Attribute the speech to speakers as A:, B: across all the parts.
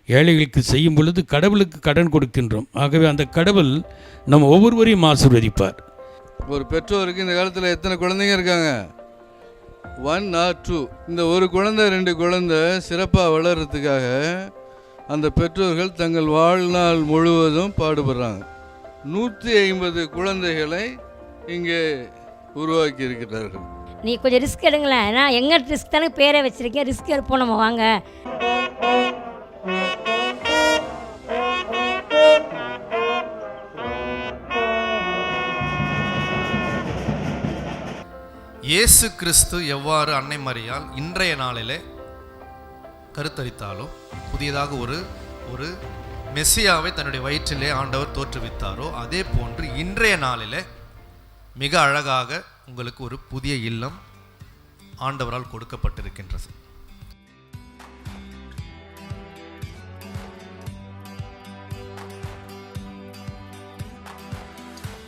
A: ஏழைகளுக்கு செய்யும் பொழுது கடவுளுக்கு கடன் கொடுக்கின்றோம். ஆகவே அந்த கடவுள் நம்ம ஒவ்வொருவரையும் ஆசீர்வதிப்பார்.
B: ஒரு பெற்றோருக்கு இந்த காலத்தில் எத்தனை குழந்தைங்க இருக்காங்க? 1 or 2. இந்த ஒரு குழந்தை 2 குழந்தை சிறப்பாக வளர்கிறதுக்காக அந்த பெற்றோர்கள் தங்கள் வாழ்நாள் முழுவதும் பாடுபடுறாங்க. 150 குழந்தைகளை இங்கே உருவாக்கி இருக்கிறார்கள்.
C: நீ கொஞ்சம் ரிஸ்க் எடுங்களேன். நான் எங்கே ரிஸ்க் தானே பேரை வச்சுருக்கேன், ரிஸ்க் எடுப்போம் நம்ம வாங்க.
D: இயேசு கிறிஸ்து எவ்வாறு அன்னை மரியாள் இன்றைய நாளிலே கருத்தரித்தாலோ, புதியதாக ஒரு மெசியாவை தன்னுடைய வயிற்றிலே ஆண்டவர் தோற்றுவித்தாரோ, அதே போன்று இன்றைய நாளிலே மிக அழகாக உங்களுக்கு ஒரு புதிய இல்லம் ஆண்டவரால் கொடுக்கப்பட்டிருக்கின்றது.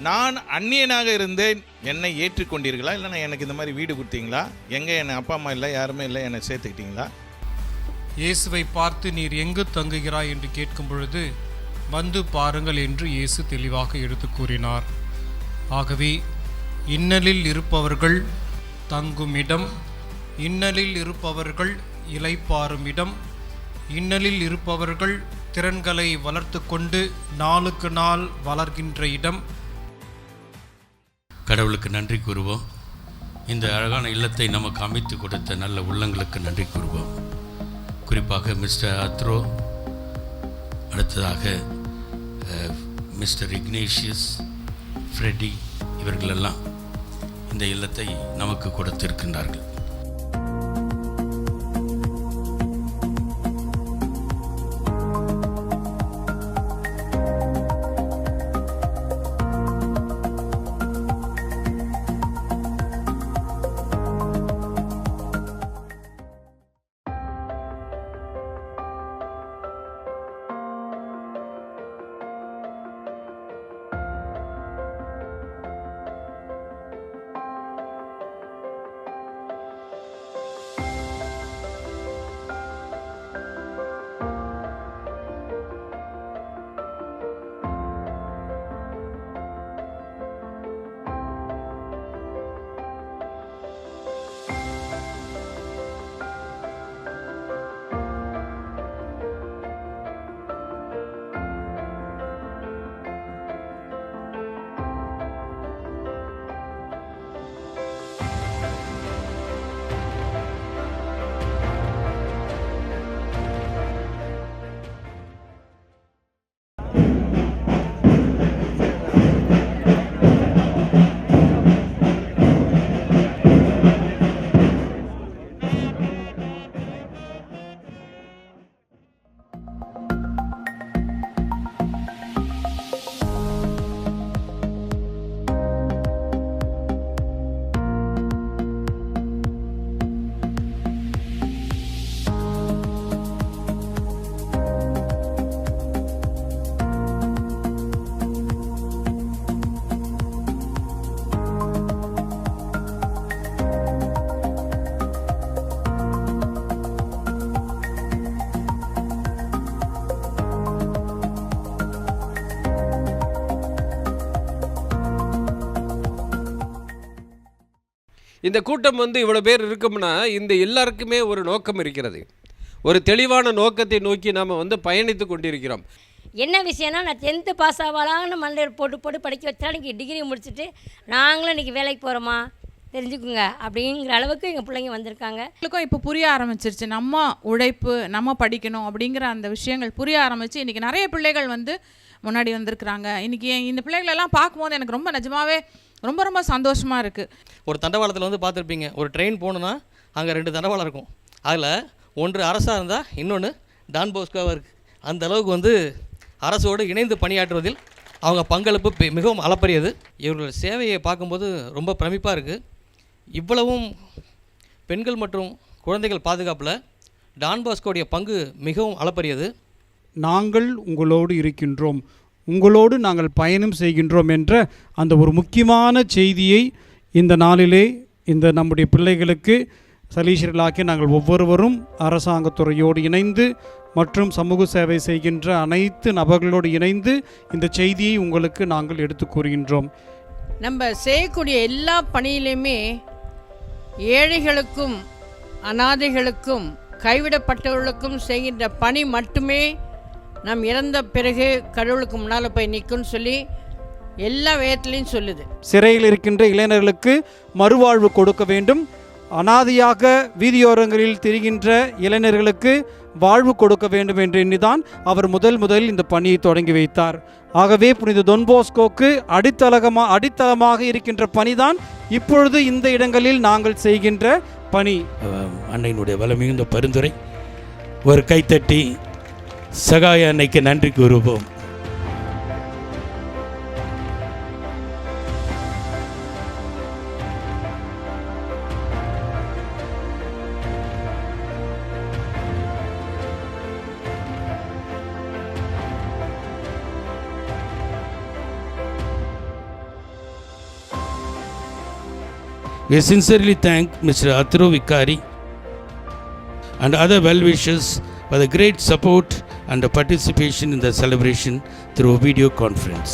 E: நான் அந்நியனாக இருந்தேன், என்னை ஏற்றுக்கொண்டீர்களா? இல்லைன்னா எனக்கு இந்த மாதிரி வீடு கொடுத்தீங்களா? எங்கே என் அப்பா அம்மா இல்லை, யாருமே இல்லை, என்னை சேர்த்துக்கிட்டீங்களா?
F: இயேசுவை பார்த்து நீர் எங்கு தங்குகிறாய் என்று கேட்கும் பொழுது வந்து பாருங்கள் என்று இயேசு தெளிவாக எடுத்து கூறினார். ஆகவே இன்னலில் இருப்பவர்கள் தங்கும் இடம், இன்னலில் இருப்பவர்கள் இளைப்பாறும் இடம், இன்னலில் இருப்பவர்கள் திறன்களை வளர்த்து கொண்டு நாளுக்கு நாள் வளர்கின்ற இடம்.
A: கடவுளுக்கு நன்றி கூறுவோம். இந்த அழகான இல்லத்தை நமக்கு அமைத்து கொடுத்த நல்ல உள்ளங்களுக்கு நன்றி கூறுவோம். குறிப்பாக மிஸ்டர் அத்ரோ, அடுத்ததாக மிஸ்டர் இக்னேஷியஸ், ஃப்ரெடி, இவர்களெல்லாம் இந்த இல்லத்தை நமக்கு கொடுத்திருக்கின்றார்கள்.
G: இந்த கூட்டம் இவ்வளோ பேர் இருக்கும்னா இந்த எல்லாருக்குமே ஒரு நோக்கம் இருக்கிறது. ஒரு தெளிவான நோக்கத்தை நோக்கி நாம் பயணித்து கொண்டிருக்கிறோம்.
C: என்ன விஷயம்னா, நான் 10th பாஸ் ஆகலான்னு மண்டையில் போட்டு படிக்க வச்சா இன்றைக்கி டிகிரி முடிச்சுட்டு நாங்களும் இன்றைக்கி வேலைக்கு போகிறோமா தெரிஞ்சுக்குங்க அப்படிங்கிற அளவுக்கு எங்கள் பிள்ளைங்க வந்திருக்காங்க.
H: எங்களுக்கும் இப்போ புரிய ஆரம்பிச்சிருச்சு, நம்ம உழைப்பு, நம்ம படிக்கணும் அப்படிங்கிற அந்த விஷயங்கள் புரிய ஆரம்பித்து இன்றைக்கி நிறைய பிள்ளைகள் முன்னாடி வந்திருக்கிறாங்க. இன்றைக்கி இந்த பிள்ளைகளெல்லாம் பார்க்கும்போது எனக்கு ரொம்ப நிஜமாகவே ரொம்ப ரொம்ப சந்தோஷமாக இருக்குது.
I: ஒரு தண்டவாளத்தில் பார்த்துருப்பீங்க, ஒரு ட்ரெயின் போகணுன்னா அங்கே 2 தண்டவாளம் இருக்கும். அதில் ஒன்று அரசாக இருந்தால் இன்னொன்று டான் போஸ்கோவாக இருக்குது. அந்த அளவுக்கு அரசோடு இணைந்து பணியாற்றுவதில் அவங்க பங்களிப்பு மிகவும் அளப்பரியது. இவர்களோட சேவையை பார்க்கும்போது ரொம்ப பிரமிப்பாக இருக்குது. இவ்வளவும் பெண்கள் மற்றும் குழந்தைகள் பாதுகாப்பில் டான் பாஸ்கோடைய பங்கு மிகவும் அளப்பரியது.
J: நாங்கள் உங்களோடு இருக்கின்றோம், உங்களோடு நாங்கள் பயணம் செய்கின்றோம் என்ற அந்த ஒரு முக்கியமான செய்தியை இந்த நாளிலே இந்த நம்முடைய பிள்ளைகளுக்கு சலீஷர்களாக்கி நாங்கள் ஒவ்வொருவரும் அரசாங்கத்துறையோடு இணைந்து மற்றும் சமூக சேவை செய்கின்ற அனைத்து நபர்களோடு இணைந்து இந்த செய்தியை உங்களுக்கு நாங்கள் எடுத்து கூறுகின்றோம்.
K: நம்ம செய்யக்கூடிய எல்லா பணியிலையுமே ஏழைகளுக்கும் அனாதைகளுக்கும் கைவிடப்பட்டவர்களுக்கும் செய்கின்ற பணி மட்டுமே நாம் இறந்த பிறகு கடவுளுக்கு முன்னால் போய் நிற்கும்னு சொல்லி எல்லா வேதத்துலேயும் சொல்லுது.
J: சிறையில் இருக்கின்ற இளைஞர்களுக்கு மறுவாழ்வு கொடுக்க வேண்டும். அனாதையாக வீதியோரங்களில் திரிகின்ற இளைஞர்களுக்கு வாழ்வு கொடுக்க வேண்டும் என்று எண்ணிதான் அவர் முதலில் இந்த பணியை தொடங்கி வைத்தார். ஆகவே புனித தொன்போஸ்கோக்கு அடித்தளமாக இருக்கின்ற பணிதான் இப்பொழுது இந்த இடங்களில் நாங்கள் செய்கின்ற பணி.
A: அன்னையினுடைய வளமிகுந்த பரிந்துரை. ஒரு கைத்தட்டி சகாய அன்னைக்கு நன்றி கூறுவோம். We sincerely thank Mr. Athro Vikari and other well-wishers for the great support and the participation in the celebration through video conference.